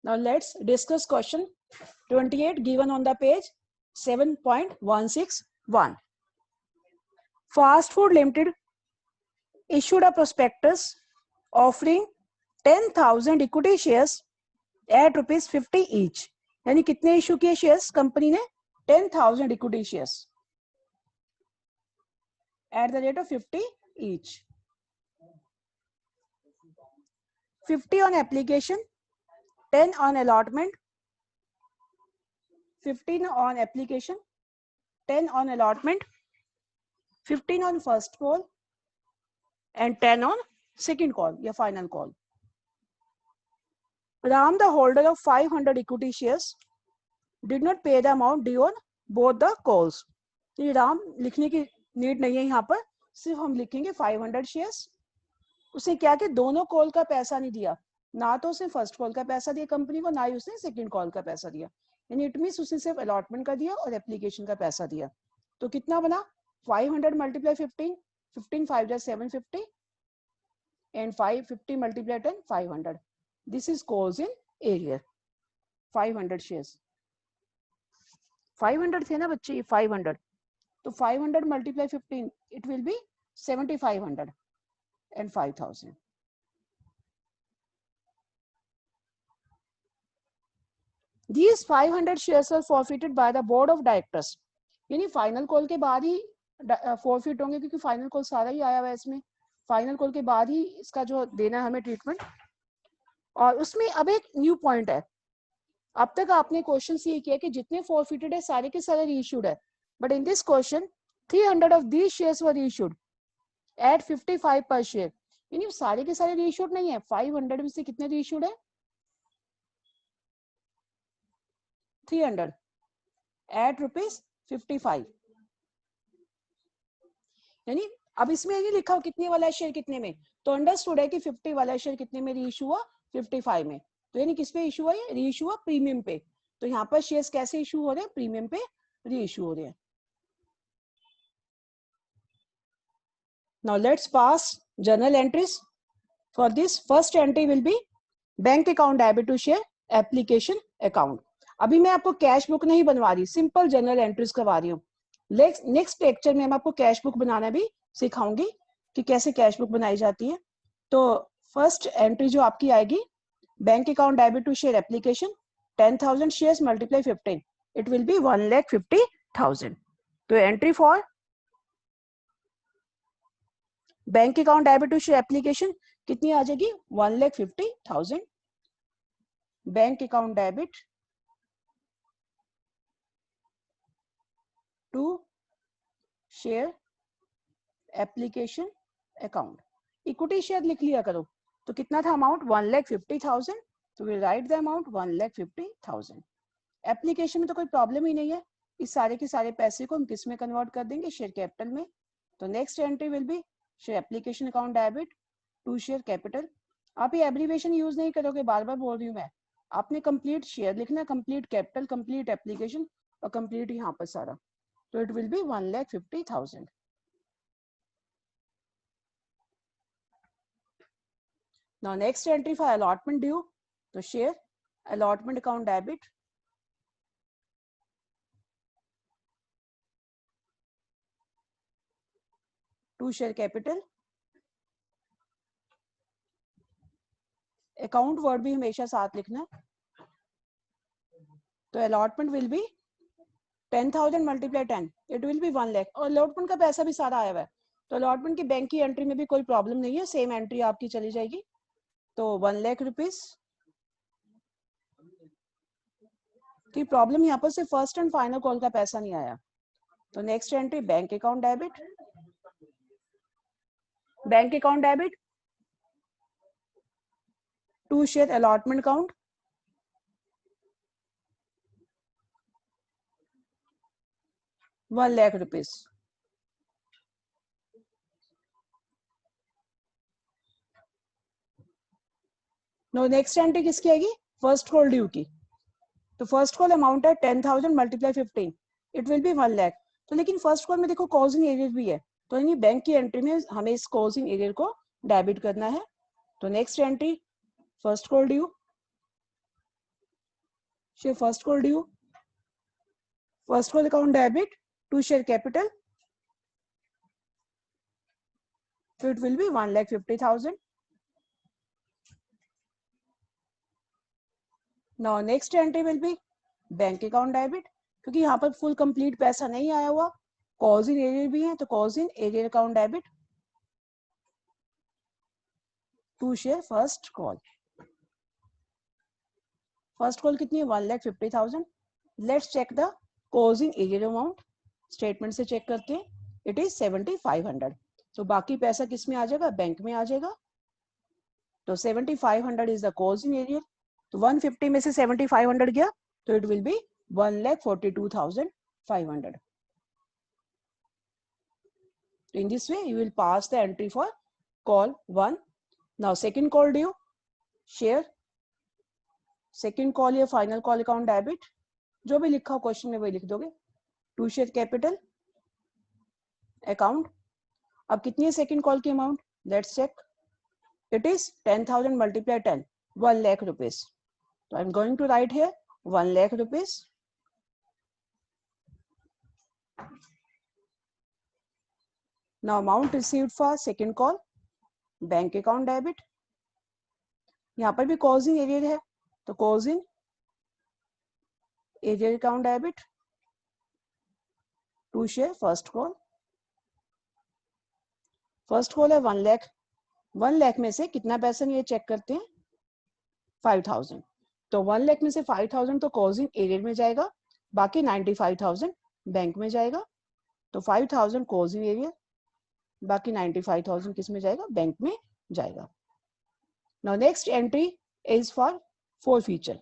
Now let's discuss question 28 given on the page 7.161. Fast Food Limited issued a prospectus offering 10,000 equity shares at rupees 50 each. यानी कितने issue किए shares company ने? 10,000 equity shares at the rate of 50 each. 50 on application, 10 on allotment, 15 on application, 10 on allotment, 15 on first call and 10 on second call या final call. Ram, the holder of 500 equity shares, did not pay the amount due on both the calls. ये राम लिखने की need नहीं है यहाँ पर, सिर्फ हम लिखेंगे 500 शेयर्स. उसने क्या कि दोनों कॉल का पैसा नहीं दिया, ना तो उसने फर्स्ट कॉल का पैसा दिया कंपनी को, ना ही उसने सेकंड कॉल का पैसा दिया. यानी इट मींस उसने सिर्फ अलॉटमेंट का दिया और एप्लीकेशन का पैसा दिया. तो कितना बना? 500 multiply 15, 15 5 750 and 550 multiplied 10 500. This is cause in area. 500 shares. 500 थे ना बच्चे, 500. तो 500 multiply 15, it will be 7,500 and 5,000. These 500 shares are forfeited by the board of directors. यानी फाइनल कॉल के बाद ही फॉरफिट होंगे, क्योंकि फाइनल कॉल सारा ही आया हुआ है इसमें. फाइनल कॉल के बाद ही इसका जो देना है हमें ट्रीटमेंट. और उसमें अब एक न्यू पॉइंट है. अब तक आपने क्वेश्चन ये किया कि जितने फॉरफिटेड है सारे के सारे रीइश्यूड है, but in this question 300 of these shares were reissued at 55 per share. यानी सारे के सारे रीइश्यूड नहीं है. 500 में से कितने रीइश्यूड है? 300 एट रुपीज 55. यानी अब इसमें नहीं लिखा कितने वाला शेयर कितने में, तो अंडरस्टूड है कि 50 वाला शेयर कितने में रीइश्यू हुआ? 55 में. तो यानी किस पे इशू हुआ? ये रीइश्यू हुआ प्रीमियम पे. तो यहाँ पर शेयर्स कैसे इशू हो रहे हैं? प्रीमियम पे रीइश्यू हो रहे हैं. Now let's pass journal entries. For this, first entry will be bank account debit to share application account. अभी मैं आपको कैश बुक नहीं बनवा रही, सिंपल जनरल एंट्रीज करवा रही हूँ. नेक्स्ट लेक्चर में मैं आपको कैश बुक बनाना भी सिखाऊंगी कि कैसे कैश बुक बनाई जाती है. तो फर्स्ट एंट्री जो आपकी आएगी, bank account debit to share application 10,000 shares multiply 15, it will be 1,50,000. तो entry for bank account debit to share application कितनी आ जाएगी? 1,50,000. Bank account debit to share application account. Equity share लिख लिया करो. तो कितना था अमाउंट? 1,50,000. तो we write the amount 1,50,000. Application में तो कोई प्रॉब्लम ही नहीं है. इस सारे के सारे पैसे को हम किस में कन्वर्ट कर देंगे? शेयर कैपिटल में. तो next entry will be share application account debit to share capital. आप ये एब्रीविएशन यूज नहीं करोगे, बार बार बोल रही हूँ मैं. आपने कंप्लीट शेयर लिखना, कंप्लीट कैपिटल, कंप्लीट एप्लीकेशन और कंप्लीट यहाँ पर सारा. तो it will be 1,50,000. Now next entry for allotment due. तो share allotment account debit to share capital. Account word भी हमेशा साथ लिखना. तो allotment will be 10,000 multiply 10, it will B 1 lakh. और अलॉटमेंट का पैसा भी सारा आया हुआ है. तो अलॉटमेंट की बैंक की एंट्री में भी कोई प्रॉब्लम नहीं है, सेम एंट्री आपकी चली जाएगी. तो 1 लाख रुपीज की प्रॉब्लम यहाँ पर सिर्फ फर्स्ट एंड फाइनल कॉल का पैसा नहीं आया. तो next entry bank account debit, bank account debit to share allotment account 1 lakh rupees. No next entry किसकी आएगी? फर्स्ट कॉल ड्यू की. तो फर्स्ट कॉल अमाउंट है 10,000 multiply 15, it will B 1 lakh. तो लेकिन फर्स्ट कॉल में देखो कॉजिंग एरियर भी है, तो यानी बैंक की एंट्री में हमें इस कॉजिंग एरियर को डेबिट करना है. तो next entry first call due share first call due, first call account debit to share capital, so it will be 1,50,000. Now next entry will be bank account debit, क्योंकि यहाँ पर full complete पैसा नहीं आया हुआ, कॉज इन एरियर भी है, तो calls in arrear account debit to share first call. First call कितनी है? 1,50,000. Let's check the calls in arrear amount, statement से चेक करते हैं, इट इज 7,500. तो बाकी पैसा किस में आ जाएगा? बैंक में आ जाएगा। तो 7,500 is the calls in arrear, तो 150 में से 7,500 गया, तो it will B 1,42,500. In this way you will pass the entry for call 1. Now second call due, share second call या final call account debit, जो भी लिखा हो क्वेश्चन में वही लिख दोगे, टू शेयर कैपिटल अकाउंट। अब कितनी है सेकंड कॉल की amount? Let's check, it is 10,000 multiply 10, 1 lakh rupees. तो I am going to write here 1 lakh rupees. Now amount received for second call, bank account debit. यहाँ पर भी कॉज इन एरियर है, तो calls in arrear account debit to share first call. First call है 1 लाख, 1 लाख में से कितना पैसा ये चेक करते हैं, 5,000। तो 1 लाख में से 5,000 तो कॉज इन एरियर में जाएगा, बाकी 95,000 बैंक में जाएगा। तो 5,000 कॉज इन एरियर, बाकी 95,000 किस में जाएगा? बैंक में जाएगा। Now next entry is for forfeiture,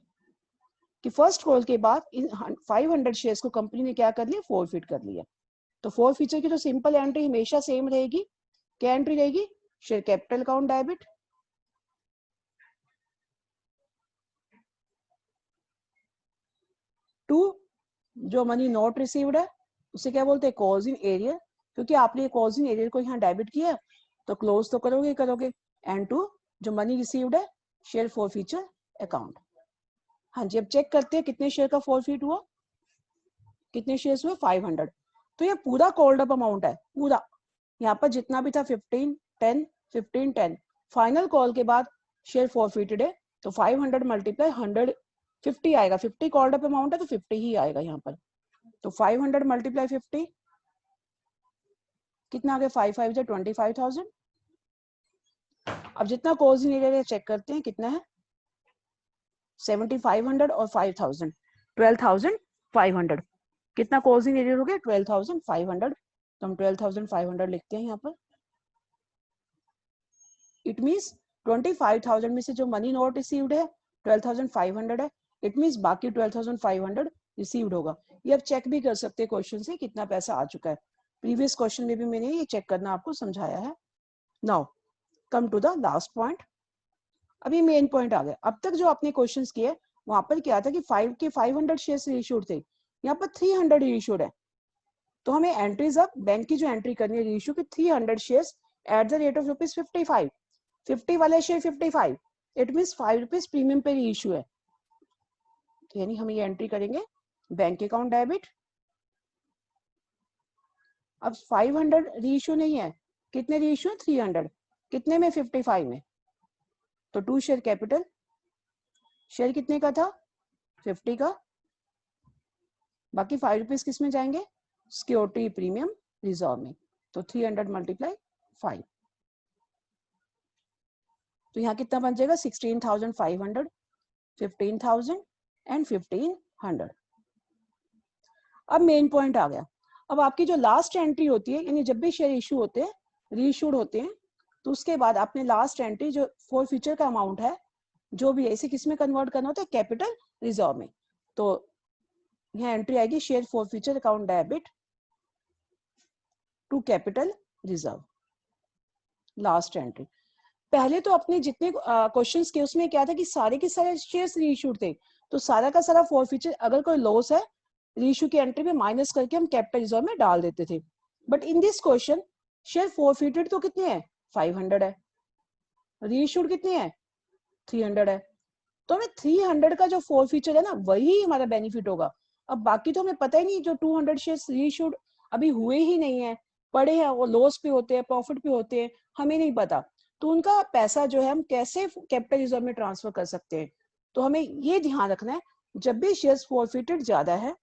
कि फर्स्ट कॉल के बाद इन 500 शेयर्स को कंपनी ने क्या कर लिया? फॉरफिट कर लिया। तो फॉरफीचर की तो सिंपल एंट्री हमेशा सेम रहेगी। क्या एंट्री रहेगी? Share capital account debit to जो मनी नॉट रिसीव्ड है उसे क्या बोलते हैं? कॉज इन एरियर, क्योंकि आपने कॉज इन एरियर को यहाँ डेबिट किया तो क्लोज तो करोगे। एंड टू जो मनी रिसीव्ड है शेयर फॉरफीचर अकाउंट। हाँ जी, अब चेक करते हैं कितने शेयर का फॉरफिट हुआ, कितने शेयर्स हुए? 500। तो ये पूरा कॉल्ड अप अमाउंट है, पूरा यहाँ पर जितना भी था 15, 10, 15, 10, फाइनल कॉल के बाद शेयर फॉरफिटेड है, तो 500 मल्टीप्लाई 150 आएगा। 50 कॉल्ड अप अमाउंट है तो 50 ही आएगा यहाँ पर। तो 500 मल्टीप्लाई 50 कितना आ गया? 5 5 जो 25,000। अब जितना कॉज इन एरियर चेक करते हैं कितना है, 7,500 और 5,000, 12,500। कितना कॉज इन एरियर हो गया? 12,500। तो हम 12,500 लिखते हैं यहाँ पर। इट मीन्स 25,000 में से जो मनी नॉट रिसीव्ड है 12,500 है, इट मीन्स बाकी 12,500 रिसीव्ड होगा। ये अब चेक भी कर सकते हैं क्वेश्चन से कितना पैसा आ चुका है। प्रीवियस क्वेश्चन में भी मैंने ये चेक करना आपको समझाया है। Now come to the last point. अभी मेन पॉइंट आ गया। अब तक जो आपने क्वेश्चंस किए वहां पर क्या था कि 500 शेयर्स इशूड थे, यहाँ पर 300 इशूड है। तो हमें एंट्रीज अब बैंक की जो एंट्री करनी है इशू की 300 shares at the rate of ₹55, 50 वाले share 55, it means 5 rupees premium पे इशू है। तो यानी हम ये एंट्री करेंगे बैंक अकाउंट डेबिट। अब 500 रीइश्यू नहीं है, कितने रीइश्यू? 300। कितने में? 55 में। तो टू शेयर कैपिटल, शेयर कितने का था? 50 का, बाकी 5 रुपीज किस में जाएंगे? सिक्योरिटी प्रीमियम रिजर्व में। तो 300 मल्टीप्लाई 5, तो यहाँ कितना बन जाएगा? 16,500, 15,000 एंड 1,500। अब मेन पॉइंट आ गया। अब आपकी जो लास्ट एंट्री होती है, यानी जब भी शेयर इशू होते हैं, रीइश्यूड होते हैं, तो उसके बाद आपने लास्ट एंट्री जो फॉरफीचर का अमाउंट है जो भी है इसे किस में कन्वर्ट करना होता है? कैपिटल रिजर्व में। तो यहाँ एंट्री आएगी share forfeiture account debit to capital reserve, last entry. पहले तो अपने जितने क्वेश्चंस के उसमें क्या था कि सारे के सारे शेयर्स रीइश्यूड थे, तो सारा का सारा फॉरफीचर अगर कोई लॉस है रीइश्यू की एंट्री में माइनस करके हम कैपिटल रिजर्व में डाल देते थे। But in this question share forfeited तो कितने हैं? 500 है, रीइश्यूड कितने हैं? 300 है। तो हमें 300 का जो फोर फीचर है ना वही हमारा बेनिफिट होगा। अब बाकी तो हमें पता ही नहीं, जो 200 शेयर्स रीइश्यूड अभी हुए ही नहीं है, पड़े हैं, वो लॉस पे होते हैं, प्रॉफिट पे होते हैं, हमें नहीं पता। तो उनका पैसा जो है हम कैसे कैपिटल रिजर्व में ट्रांसफर कर सकते हैं। तो हमें ये ध्यान रखना है, जब भी शेयर्स फॉरफिटेड ज्यादा है,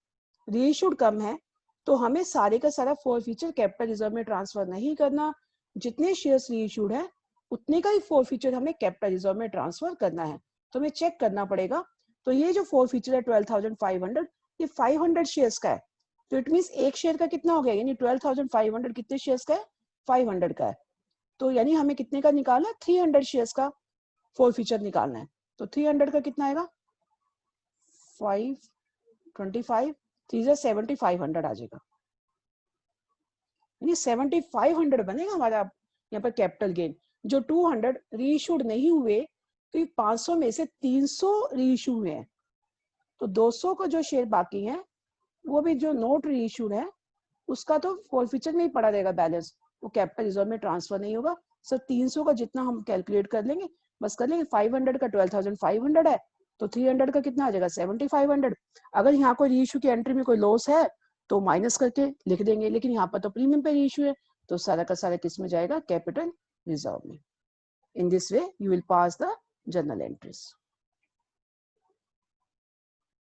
रीइश्यूड कम है, तो हमें सारे का सारा फॉरफीचर कैपिटल रिजर्व में ट्रांसफर नहीं करना। जितने शेयर्स रीइश्यूड है उतने का ही फॉरफीचर हमें कैपिटल रिजर्व में ट्रांसफर करना है। तो हमें चेक करना पड़ेगा। तो ये जो फॉरफीचर है 12,500, ये 500 शेयर्स का है। तो इट मींस एक शेयर का कितना हो गया, यानी 12,500 कितने शेयर्स का है, 500 का है। तो यानी हमें कितने का निकालना है, 300 शेयर्स का फॉरफीचर निकालना है। तो 300 का कितना आएगा, 525, 3 7,500 आ जाएगा। यानी 7,500 बनेगा हमारा यहाँ पर कैपिटल गेन। जो 200 रीइश्यूड नहीं हुए, तो ये 500 में से 300 रीइश्यू हुए हैं। तो 200 का जो शेयर बाकी है, वो भी जो नोट रीइश्यूड है, उसका तो फॉरफीचर में ही पड़ा रहेगा बैलेंस, वो कैपिटल रिजर्व में ट्रांसफर नहीं होगा। सर 300 का जितना हम कैलकुलेट कर लेंगे, बस कर लेंगे। 500 का 12,500 है, तो 300 का कितना आ जाएगा, 7,500। अगर यहाँ कोई रीइश्यू की एंट्री में कोई लॉस है तो माइनस करके लिख देंगे, लेकिन यहाँ पर तो प्रीमियम पे रीइश्यू है, तो सारा का सारा किस में जाएगा, कैपिटल रिजर्व में। In this way you will pass the journal entries.